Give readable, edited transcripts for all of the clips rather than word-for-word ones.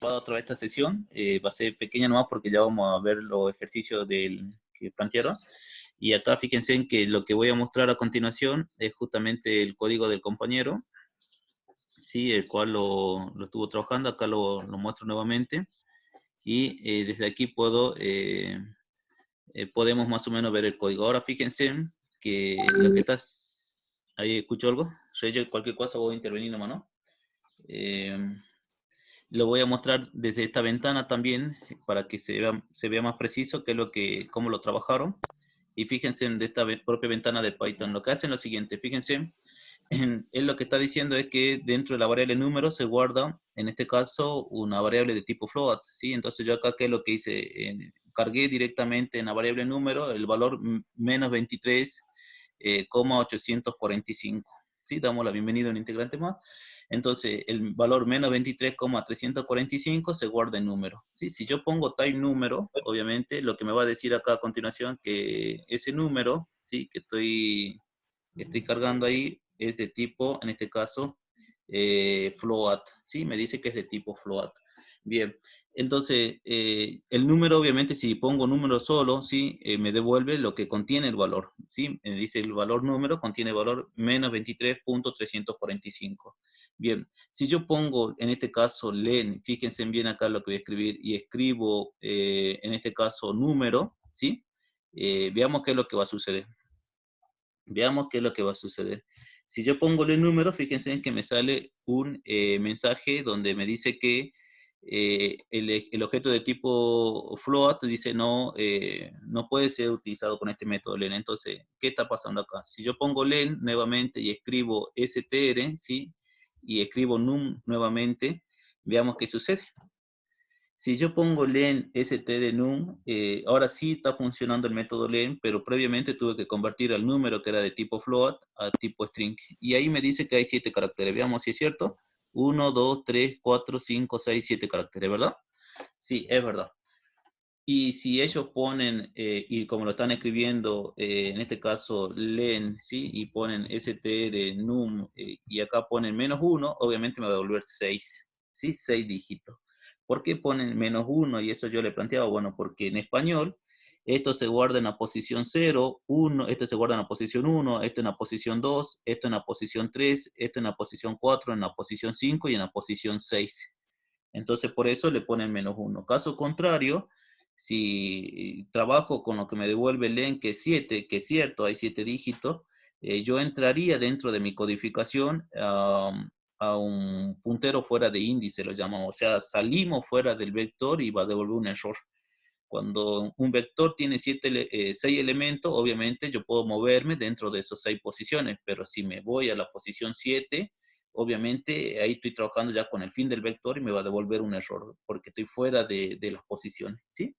otra vez esta sesión. Va a ser pequeña nomás porque ya vamos a ver los ejercicios que plantearon. Y acá fíjense en que lo que voy a mostrar a continuación es justamente el código del compañero, ¿sí? El cual lo estuvo trabajando. Acá lo muestro nuevamente. Y desde aquí podemos más o menos ver el código. Ahora fíjense que lo que está... ¿Ahí escucho algo? Reyes, cualquier cosa voy a intervenir nomás, ¿no? Lo voy a mostrar desde esta ventana también para que se vea más preciso cómo lo trabajaron. Y fíjense en esta propia ventana de Python. Lo que hacen es lo siguiente, fíjense, él lo que está diciendo es que dentro de la variable número se guarda, en este caso, una variable de tipo float, ¿sí? Entonces yo acá, ¿qué es lo que hice? Cargué directamente en la variable número el valor menos 23,845, ¿sí? Damos la bienvenida a un integrante más. Entonces, el valor menos 23,345 se guarda en número, ¿sí? Si yo pongo type número, obviamente, lo que me va a decir acá a continuación, que ese número, ¿sí? Que estoy cargando ahí, es de tipo, en este caso, float, ¿sí? Me dice que es de tipo float. Bien, entonces, el número, obviamente, si pongo número solo, ¿sí? Me devuelve lo que contiene el valor, ¿sí? Me dice el valor número contiene el valor menos 23,345. Bien, si yo pongo, en este caso, len, fíjense bien acá lo que voy a escribir, y escribo, en este caso, número, ¿sí? Veamos qué es lo que va a suceder. Veamos qué es lo que va a suceder. Si yo pongo el número, fíjense en que me sale un mensaje donde me dice que el objeto de tipo float dice no puede ser utilizado con este método len. Entonces, ¿qué está pasando acá? Si yo pongo len nuevamente y escribo str, ¿sí? Y escribo num nuevamente, veamos qué sucede. Si yo pongo len std_num, ahora sí está funcionando el método len, pero previamente tuve que convertir al número que era de tipo float a tipo string. Y ahí me dice que hay 7 caracteres. Veamos si es cierto. 1, 2, 3, 4, 5, 6, 7 caracteres, ¿verdad? Sí, es verdad. Y si ellos ponen, y como lo están escribiendo, en este caso len, ¿sí? Y ponen str_num, y acá ponen -1, obviamente me va a devolver 6, ¿sí? 6 dígitos. ¿Por qué ponen -1? Y eso yo le planteaba, bueno, porque en español esto se guarda en la posición 0, 1, esto se guarda en la posición 1, esto en la posición 2, esto en la posición 3, esto en la posición 4, en la posición 5 y en la posición 6. Entonces por eso le ponen -1. Caso contrario, si trabajo con lo que me devuelve len, que es 7, que es cierto, hay 7 dígitos, yo entraría dentro de mi codificación a un puntero fuera de índice, lo llamamos. O sea, salimos fuera del vector y va a devolver un error. Cuando un vector tiene 6 elementos, obviamente yo puedo moverme dentro de esas 6 posiciones, pero si me voy a la posición 7, obviamente ahí estoy trabajando ya con el fin del vector y me va a devolver un error, porque estoy fuera de las posiciones, ¿sí?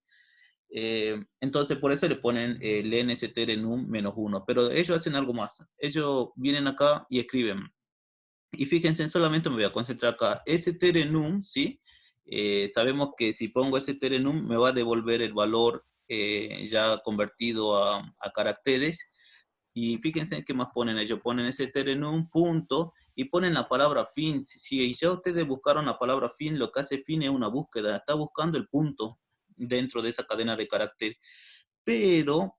Entonces por eso le ponen len str_num -1, pero ellos hacen algo más. Ellos vienen acá y escriben, y fíjense, solamente me voy a concentrar acá, str_num, ¿sí? Sabemos que si pongo str_num me va a devolver el valor ya convertido a caracteres. Y fíjense qué más ponen ellos. Ponen str_num punto y ponen la palabra fin. Si ya ustedes buscaron la palabra fin, lo que hace fin es una búsqueda. Está buscando el punto dentro de esa cadena de caracteres. Pero,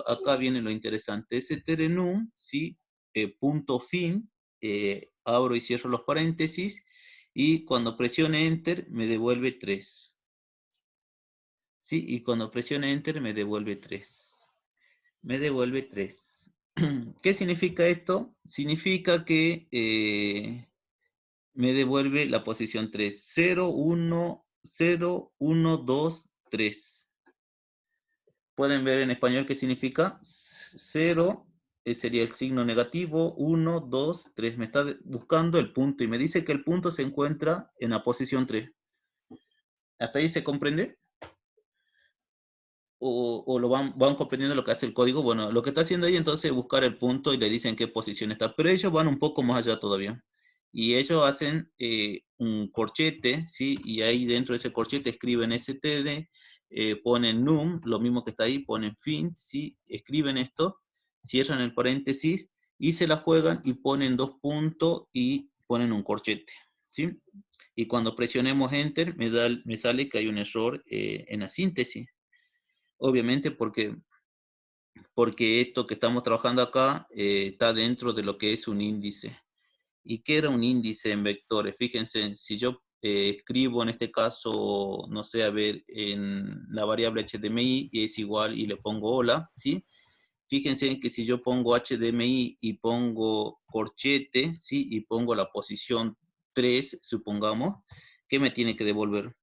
acá viene lo interesante. Str_num, ¿sí? Punto fin, abro y cierro los paréntesis, y cuando presione Enter me devuelve 3. ¿Sí? Y cuando presione Enter me devuelve 3. Me devuelve 3. ¿Qué significa esto? Significa que me devuelve la posición 3. 0, 1, 0, 1, 2, 3. Pueden ver en español qué significa. 0 sería el signo negativo, 1, 2, 3. Me está buscando el punto y me dice que el punto se encuentra en la posición 3. ¿Hasta ahí se comprende? ¿O lo van comprendiendo lo que hace el código? Bueno, lo que está haciendo ahí entonces es buscar el punto y le dicen qué posición está. Pero ellos van un poco más allá todavía. Y ellos hacen un corchete, ¿sí? Y ahí dentro de ese corchete escriben std, ponen num, lo mismo que está ahí, ponen fin, ¿sí? Escriben esto, cierran el paréntesis y se la juegan y ponen 2 puntos y ponen un corchete. ¿sí? Y cuando presionemos Enter, me sale que hay un error en la síntesis. Obviamente porque esto que estamos trabajando acá está dentro de lo que es un índice. ¿Y qué era un índice en vectores? Fíjense, si yo escribo en este caso, no sé, a ver, en la variable HDMI y es igual y le pongo hola, ¿sí? Fíjense que si yo pongo HDMI y pongo corchete, ¿sí? Y pongo la posición 3, supongamos, ¿qué me tiene que devolver?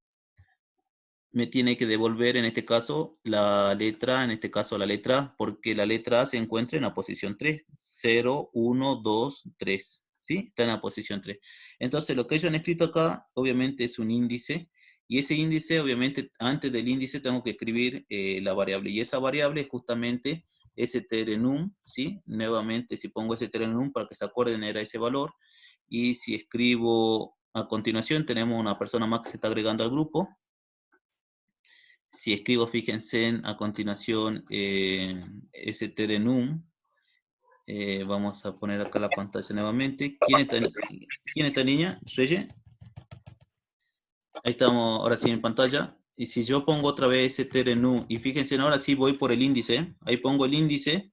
Me tiene que devolver en este caso la letra, en este caso la letra A, porque la letra A se encuentra en la posición 3, 0, 1, 2, 3, ¿sí? Está en la posición 3. Entonces lo que ellos han escrito acá, obviamente es un índice, y ese índice, obviamente, antes del índice tengo que escribir la variable, y esa variable es justamente str_num, ¿sí? Nuevamente, si pongo str_num para que se acuerden, era ese valor, y si escribo a continuación, tenemos una persona más que se está agregando al grupo. Si escribo, fíjense a continuación str_num, vamos a poner acá la pantalla nuevamente. ¿Quién está niña? Reye. Ahí estamos, ahora sí en pantalla. Y si yo pongo otra vez str_num, y fíjense, ahora sí voy por el índice, ahí pongo el índice,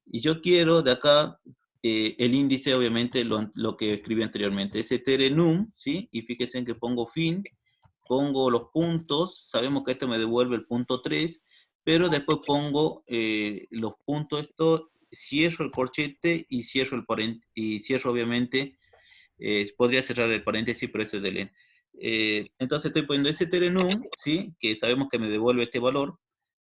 y yo quiero de acá el índice, obviamente, lo que escribí anteriormente, str_num, ¿sí? Y fíjense que pongo fin, pongo los puntos, sabemos que esto me devuelve el punto 3, pero después pongo los puntos, esto, cierro el corchete y cierro el paréntesis, y cierro obviamente, podría cerrar el paréntesis, pero eso es de len. Entonces estoy poniendo ese terenum, ¿sí? Que sabemos que me devuelve este valor,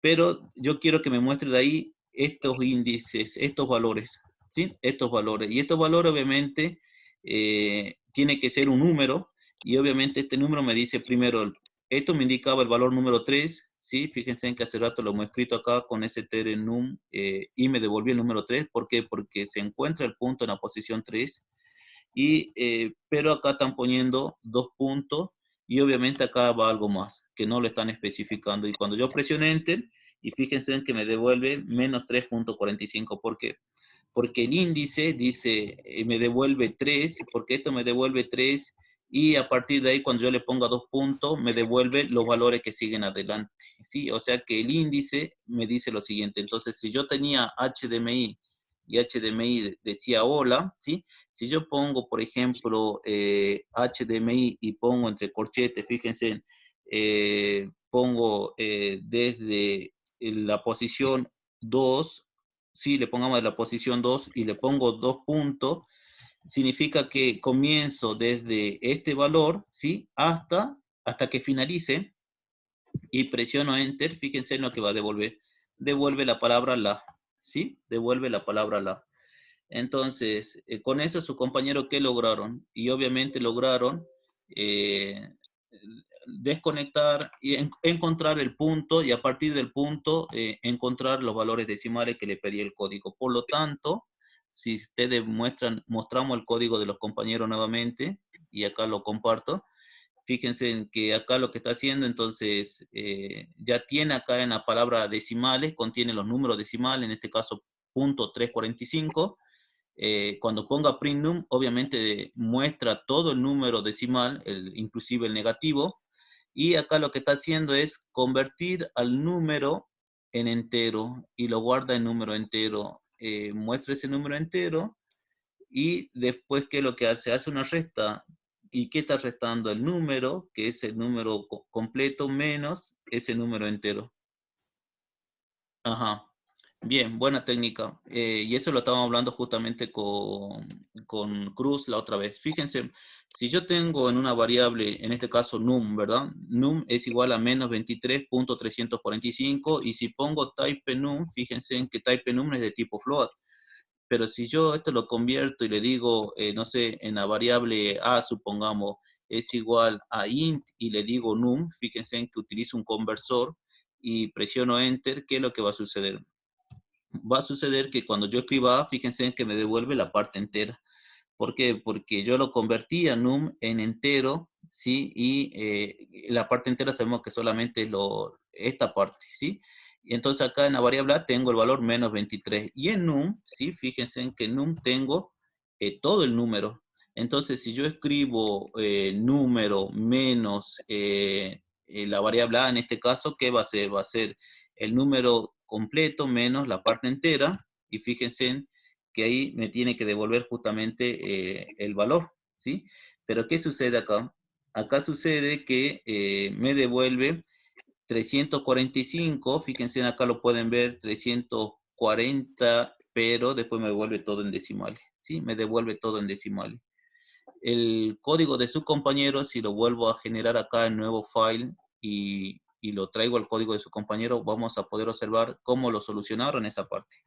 pero yo quiero que me muestre de ahí estos índices, estos valores, ¿sí? Estos valores. Y estos valores obviamente tiene que ser un número, y obviamente este número me dice primero, esto me indicaba el valor número 3, ¿sí? Fíjense en que hace rato lo hemos escrito acá con ese terenum y me devolvió el número 3. ¿Por qué? Porque se encuentra el punto en la posición 3, pero acá están poniendo 2 puntos, y obviamente acá va algo más, que no lo están especificando. Y cuando yo presiono Enter, y fíjense en que me devuelve menos 3.45. ¿Por qué? Porque el índice dice, me devuelve 3, porque esto me devuelve 3, y a partir de ahí, cuando yo le ponga 2 puntos, me devuelve los valores que siguen adelante, ¿sí? O sea que el índice me dice lo siguiente. Entonces, si yo tenía HDMI y HDMI decía hola, ¿sí? Si yo pongo, por ejemplo, HDMI y pongo entre corchetes, fíjense, pongo desde la posición 2, si le pongamos la posición 2 y le pongo 2 puntos, significa que comienzo desde este valor, ¿sí? Hasta que finalice, y presiono Enter, fíjense en lo que va a devolver. Devuelve la palabra la, ¿sí? Devuelve la palabra la. Entonces, con eso sus compañeros, ¿qué lograron? Y obviamente lograron eh, desconectar y encontrar el punto, y a partir del punto encontrar los valores decimales que le pedía el código. Por lo tanto, si ustedes mostramos el código de los compañeros nuevamente, y acá lo comparto, fíjense en que acá lo que está haciendo, entonces, ya tiene acá en la palabra decimales, contiene los números decimales, en este caso punto 345. Cuando ponga print num, obviamente muestra todo el número decimal, inclusive el negativo, y acá lo que está haciendo es convertir al número en entero, y lo guarda en número entero. Muestra ese número entero, y después, ¿qué es lo que hace? Hace una resta. ¿Y qué está restando? El número, que es el número completo, menos ese número entero. Ajá. Bien, buena técnica. Y eso lo estábamos hablando justamente con Cruz la otra vez. Fíjense, si yo tengo en una variable, en este caso num, ¿verdad? Num es igual a menos 23.345, y si pongo type num, fíjense en que type num es de tipo float. Pero si yo esto lo convierto y le digo, no sé, en la variable a, supongamos, es igual a int, y le digo num, fíjense en que utilizo un conversor y presiono enter, ¿qué es lo que va a suceder? Va a suceder que cuando yo escriba A, fíjense en que me devuelve la parte entera. ¿Por qué? Porque yo lo convertí a num en entero, ¿sí? Y la parte entera sabemos que solamente es esta parte, ¿sí? Y entonces acá en la variable A tengo el valor menos 23. Y en num, ¿sí? Fíjense en que en num tengo todo el número. Entonces, si yo escribo número menos la variable A en este caso, ¿qué va a ser? Va a ser el número completo menos la parte entera, y fíjense en que ahí me tiene que devolver justamente el valor, ¿sí? Pero ¿qué sucede acá? Acá sucede que me devuelve 345, fíjense acá lo pueden ver, 340, pero después me devuelve todo en decimales, ¿sí? Me devuelve todo en decimales. El código de su compañero, si lo vuelvo a generar acá en nuevo file y lo traigo al código de su compañero, vamos a poder observar cómo lo solucionaron esa parte.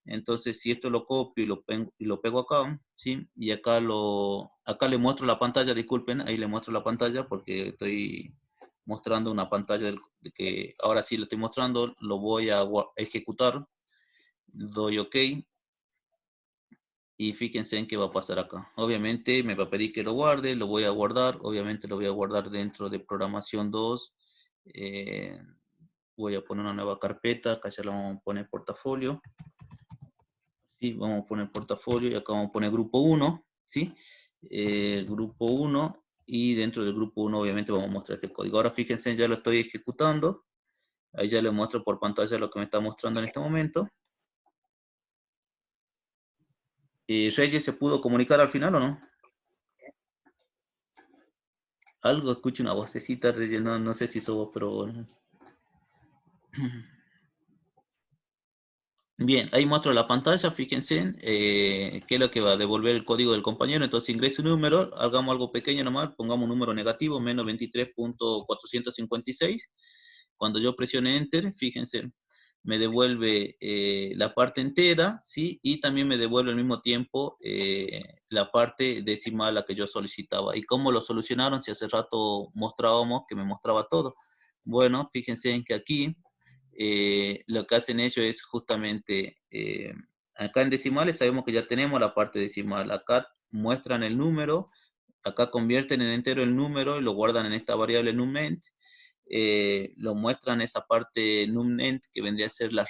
Entonces, si esto lo copio y lo pego acá, ¿sí? Y acá le muestro la pantalla, disculpen, ahí le muestro la pantalla porque estoy mostrando una pantalla de que ahora sí lo estoy mostrando, lo voy a ejecutar, doy OK, y fíjense en qué va a pasar acá. Obviamente me va a pedir que lo guarde, lo voy a guardar, obviamente lo voy a guardar dentro de programación 2, voy a poner una nueva carpeta, acá ya lo vamos a poner portafolio, ¿sí? Vamos a poner portafolio y acá vamos a poner grupo 1, ¿sí? Grupo 1, y dentro del grupo 1 obviamente vamos a mostrar este código. Ahora fíjense, ya lo estoy ejecutando, ahí ya le muestro por pantalla lo que me está mostrando en este momento. ¿Reyes se pudo comunicar al final o no? Algo, escucho una vocecita, Reyes, no sé si sos vos, pero bueno. Bien, ahí muestro la pantalla, fíjense, qué es lo que va a devolver el código del compañero. Entonces ingreso un número, hagamos algo pequeño nomás, pongamos un número negativo, menos 23.456. Cuando yo presione Enter, fíjense, me devuelve la parte entera, ¿sí? Y también me devuelve al mismo tiempo la parte decimal a la que yo solicitaba. ¿Y cómo lo solucionaron? Si hace rato mostrábamos que me mostraba todo. Bueno, fíjense en que aquí lo que hacen ellos es justamente, acá en decimales sabemos que ya tenemos la parte decimal, acá muestran el número, acá convierten en entero el número y lo guardan en esta variable numEnt, lo muestran esa parte numEnt que vendría a ser la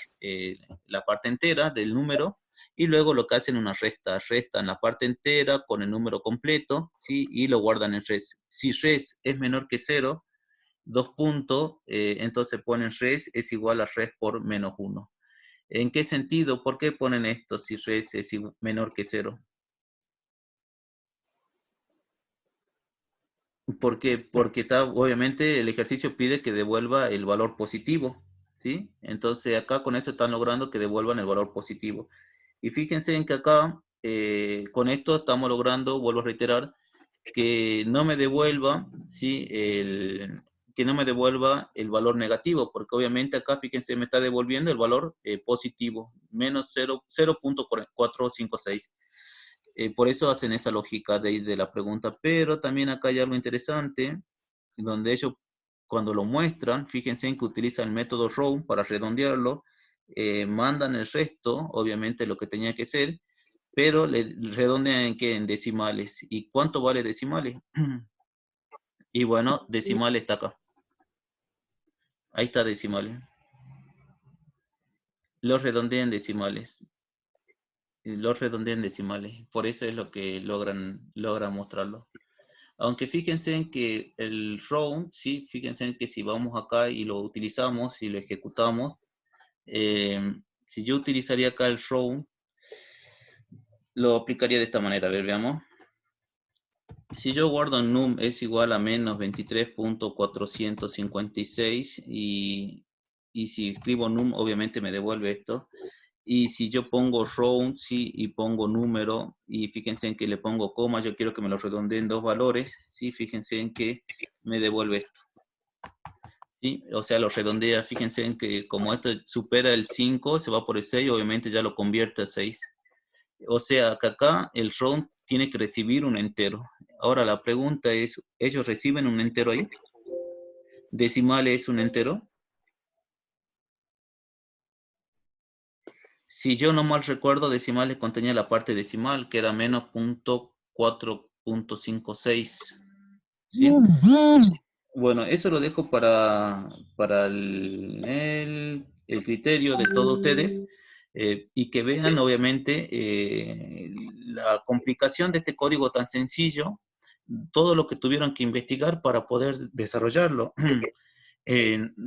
parte entera del número, y luego lo que hacen una resta, restan la parte entera con el número completo, ¿sí? Y lo guardan en res. Si res es menor que 0, dos puntos, entonces ponen res es igual a res por menos 1. ¿En qué sentido? ¿Por qué ponen esto si res es menor que 0? Porque obviamente el ejercicio pide que devuelva el valor positivo, ¿sí? Entonces acá con eso están logrando que devuelvan el valor positivo. Y fíjense en que acá, con esto estamos logrando, vuelvo a reiterar, que no me devuelva, ¿sí? Que no me devuelva el valor negativo, porque obviamente acá, fíjense, me está devolviendo el valor positivo, menos 0.456. Por eso hacen esa lógica de la pregunta, pero también acá hay algo interesante, donde ellos, cuando lo muestran, fíjense en que utilizan el método round para redondearlo, mandan el resto, obviamente lo que tenía que ser, pero le redondean en qué, en decimales. ¿Y cuánto vale decimales? Y bueno, decimales está acá. Ahí está decimales. Los redondean decimales. Los redondean decimales. Por eso es lo que logran mostrarlo. Aunque fíjense en que el round, sí, fíjense en que si vamos acá y lo utilizamos y lo ejecutamos, si yo utilizaría acá el round, lo aplicaría de esta manera. A ver, veamos. Si yo guardo num es igual a menos 23.456 y si escribo num, obviamente me devuelve esto. Y si yo pongo round, sí, y pongo número, y fíjense en que le pongo coma, yo quiero que me lo redondeen dos valores, sí, fíjense en que me devuelve esto. ¿Sí? O sea, lo redondea, fíjense en que como esto supera el 5, se va por el 6, obviamente ya lo convierte a 6. O sea, que acá el round tiene que recibir un entero. Ahora la pregunta es, ¿ellos reciben un entero ahí? ¿Decimal es un entero? Si yo no mal recuerdo, decimales contenía la parte decimal, que era menos 4.56. ¿Sí? Bueno, eso lo dejo para el criterio de todos ustedes. y que vean obviamente la complicación de este código tan sencillo, todo lo que tuvieron que investigar para poder desarrollarlo.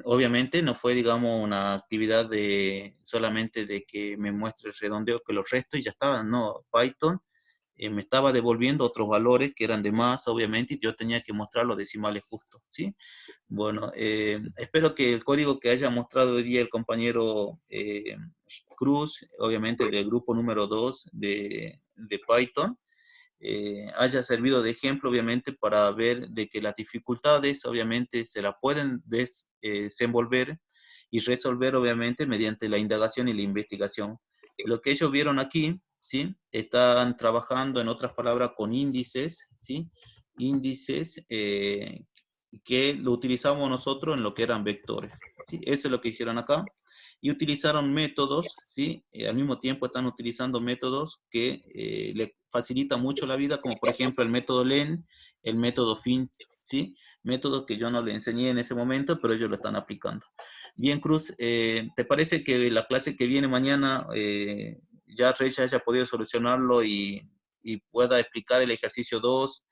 Obviamente no fue, digamos, una actividad de solamente de que me muestre el redondeo que los restos y ya está, no, Python me estaba devolviendo otros valores que eran de más, obviamente, y yo tenía que mostrar los decimales justos, ¿sí? Bueno, espero que el código que haya mostrado hoy día el compañero Cruz, obviamente del grupo número 2 de Python, haya servido de ejemplo, obviamente, para ver de que las dificultades, obviamente, se las pueden desenvolver y resolver, obviamente, mediante la indagación y la investigación. Lo que ellos vieron aquí, ¿sí? Están trabajando, en otras palabras, con índices, ¿sí? Índices que lo utilizamos nosotros en lo que eran vectores, ¿sí? Eso es lo que hicieron acá. Y utilizaron métodos, ¿sí? Al mismo tiempo están utilizando métodos que le facilitan mucho la vida, como por ejemplo el método LEN, el método FINT, ¿sí? Métodos que yo no le enseñé en ese momento, pero ellos lo están aplicando. Bien, Cruz, ¿te parece que la clase que viene mañana ya Recha haya podido solucionarlo y pueda explicar el ejercicio 2,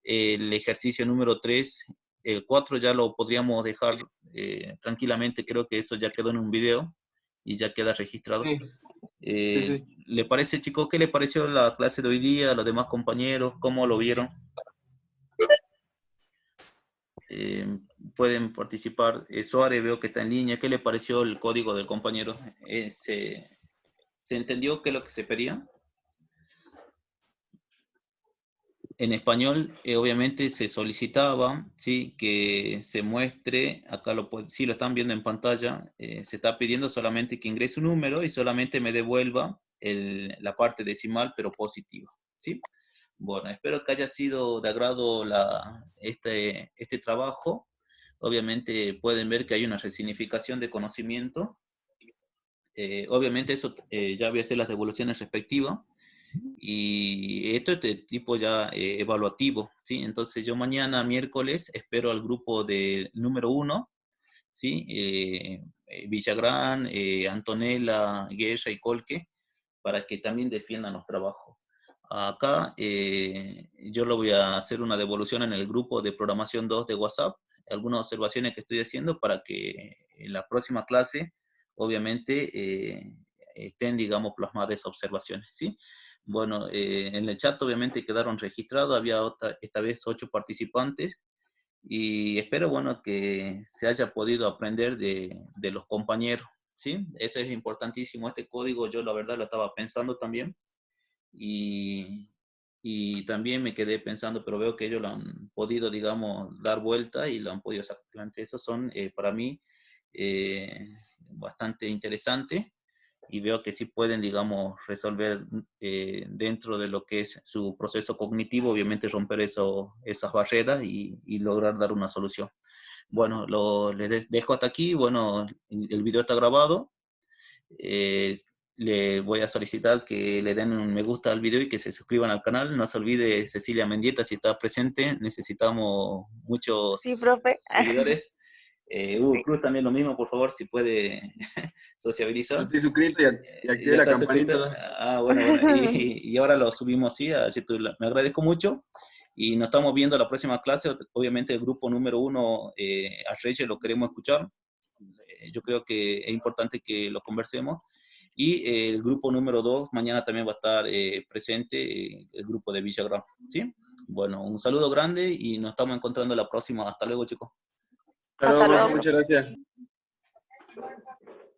el ejercicio número 3, el 4 ya lo podríamos dejar tranquilamente, creo que eso ya quedó en un video y ya queda registrado. Sí, sí, sí. ¿Le parece, chicos? ¿Qué le pareció la clase de hoy día, los demás compañeros? ¿Cómo lo vieron? Pueden participar. Suárez, veo que está en línea. ¿Qué le pareció el código del compañero? ¿Se entendió qué es lo que se pedía? En español, obviamente, se solicitaba, ¿sí? Que se muestre, acá sí lo están viendo en pantalla, se está pidiendo solamente que ingrese un número y solamente me devuelva la parte decimal, pero positiva, ¿sí? Bueno, espero que haya sido de agrado este trabajo. Obviamente pueden ver que hay una resignificación de conocimiento. Obviamente eso ya voy a hacer las devoluciones respectivas. Y esto es de tipo ya evaluativo, ¿sí? Entonces yo mañana, miércoles, espero al grupo de número 1, ¿sí? Villagrán, Antonella, Guerra y Colque, para que también defiendan los trabajos. Acá yo lo voy a hacer una devolución en el grupo de programación 2 de WhatsApp, algunas observaciones que estoy haciendo para que en la próxima clase, obviamente, estén, digamos, plasmadas esas observaciones, ¿sí? Bueno, en el chat obviamente quedaron registrados, había esta vez 8 participantes y espero, bueno, que se haya podido aprender de los compañeros, ¿sí? Eso es importantísimo, este código yo la verdad lo estaba pensando también y, y también me quedé pensando, pero veo que ellos lo han podido, digamos, dar vuelta y lo han podido sacar adelante. Esos son para mí bastante interesantes y veo que sí pueden, digamos, resolver dentro de lo que es su proceso cognitivo, obviamente romper esas barreras y lograr dar una solución. Bueno, les dejo hasta aquí. Bueno, el video está grabado. Le voy a solicitar que le den un me gusta al video y que se suscriban al canal. No se olvide Cecilia Mendieta si está presente. Necesitamos muchos Sí, profe. seguidores. Hugo Sí. Cruz también lo mismo, por favor, si puede Yo sociabilizar. estoy suscrito y activé Ya la está suscrito. campanita. Ah, bueno, bueno. Y ahora lo subimos así a YouTube. Me agradezco mucho. Y nos estamos viendo la próxima clase. Obviamente el grupo número 1, a Reyes, lo queremos escuchar. Yo creo que es importante que lo conversemos. Y el grupo número 2, mañana también va a estar presente el grupo de Villagrán, ¿sí? Bueno, un saludo grande y nos estamos encontrando la próxima. Hasta luego, chicos. Hasta luego, Hasta profe, luego, muchas profe. gracias.